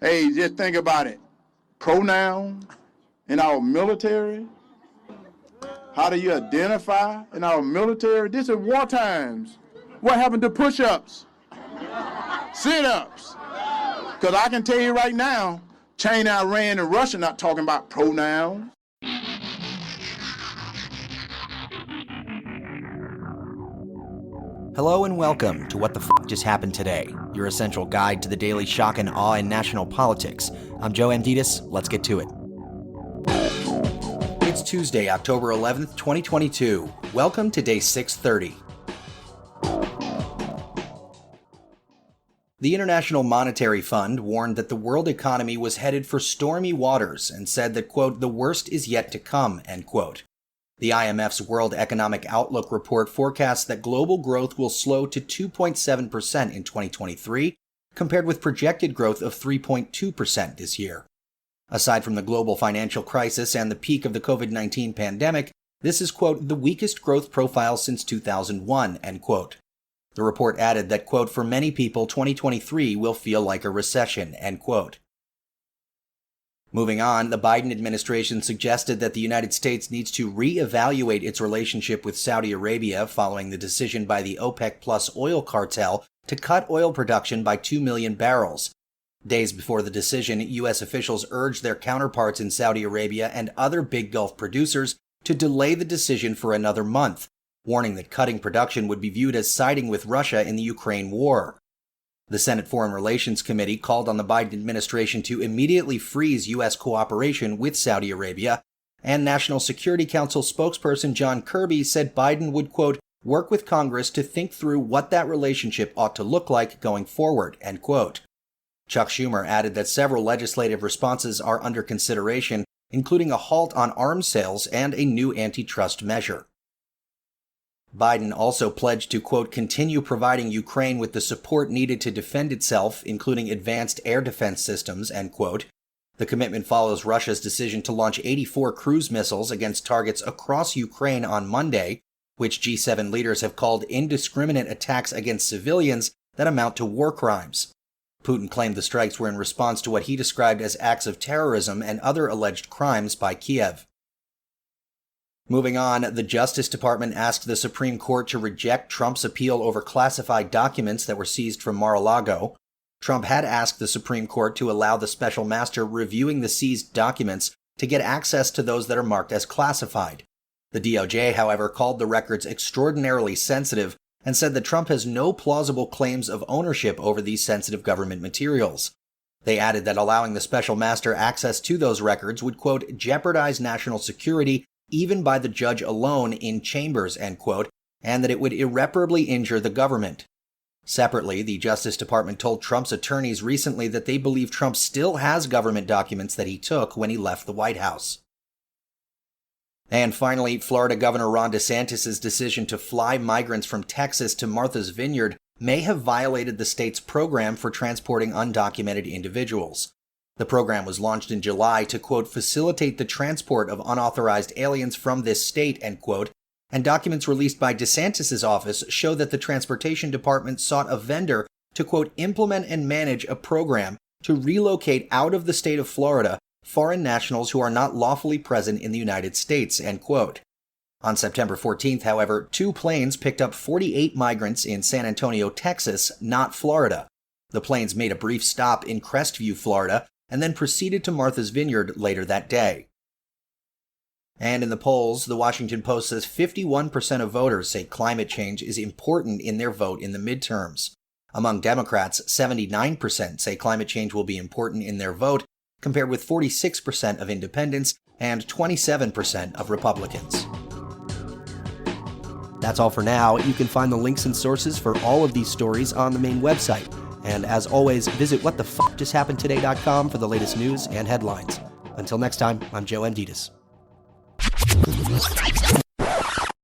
Hey, just think about it. Pronouns in our military. How do you identify in our military? This is war times. What happened to push-ups? Sit-ups? Because I can tell you right now, China, Iran, and Russia not talking about pronouns. Hello and welcome to What the F*** Just Happened Today, your essential guide to the daily shock and awe in national politics. I'm Joe Amditis. Let's get to it. It's Tuesday, October 11th, 2022. Welcome to day 630. The International Monetary Fund warned that the world economy was headed for stormy waters and said that, quote, the worst is yet to come, end quote. The IMF's World Economic Outlook report forecasts that global growth will slow to 2.7% in 2023, compared with projected growth of 3.2% this year. Aside from the global financial crisis and the peak of the COVID-19 pandemic, this is, quote, the weakest growth profile since 2001, end quote. The report added that, quote, for many people, 2023 will feel like a recession, end quote. Moving on, the Biden administration suggested that the United States needs to reevaluate its relationship with Saudi Arabia following the decision by the OPEC Plus oil cartel to cut oil production by 2 million barrels. Days before the decision, U.S. officials urged their counterparts in Saudi Arabia and other big Gulf producers to delay the decision for another month, warning that cutting production would be viewed as siding with Russia in the Ukraine war. The Senate Foreign Relations Committee called on the Biden administration to immediately freeze U.S. cooperation with Saudi Arabia, and National Security Council spokesperson John Kirby said Biden would, quote, work with Congress to think through what that relationship ought to look like going forward, end quote. Chuck Schumer added that several legislative responses are under consideration, including a halt on arms sales and a new antitrust measure. Biden also pledged to, quote, continue providing Ukraine with the support needed to defend itself, including advanced air defense systems, end quote. The commitment follows Russia's decision to launch 84 cruise missiles against targets across Ukraine on Monday, which G7 leaders have called indiscriminate attacks against civilians that amount to war crimes. Putin claimed the strikes were in response to what he described as acts of terrorism and other alleged crimes by Kiev. Moving on, the Justice Department asked the Supreme Court to reject Trump's appeal over classified documents that were seized from Mar-a-Lago. Trump had asked the Supreme Court to allow the special master reviewing the seized documents to get access to those that are marked as classified. The DOJ, however, called the records extraordinarily sensitive and said that Trump has no plausible claims of ownership over these sensitive government materials. They added that allowing the special master access to those records would, quote, jeopardize national security even by the judge alone in chambers, end quote, and that it would irreparably injure the government. Separately, the Justice Department told Trump's attorneys recently that they believe Trump still has government documents that he took when he left the White House. And finally, Florida Governor Ron DeSantis' decision to fly migrants from Texas to Martha's Vineyard may have violated the state's program for transporting undocumented individuals. The program was launched in July to, quote, facilitate the transport of unauthorized aliens from this state, end quote, and documents released by DeSantis' office show that the Transportation Department sought a vendor to, quote, implement and manage a program to relocate out of the state of Florida foreign nationals who are not lawfully present in the United States, end quote. On September 14th, however, 2 planes picked up 48 migrants in San Antonio, Texas, not Florida. The planes made a brief stop in Crestview, Florida, and then proceeded to Martha's Vineyard later that day. And in the polls, the Washington Post says 51% of voters say climate change is important in their vote in the midterms. Among Democrats, 79% say climate change will be important in their vote, compared with 46% of independents and 27% of Republicans. That's all for now. You can find the links and sources for all of these stories on the main website. And as always, visit whatthefjusthappenedtoday.com for the latest news and headlines. Until next time, I'm Joe Amditis.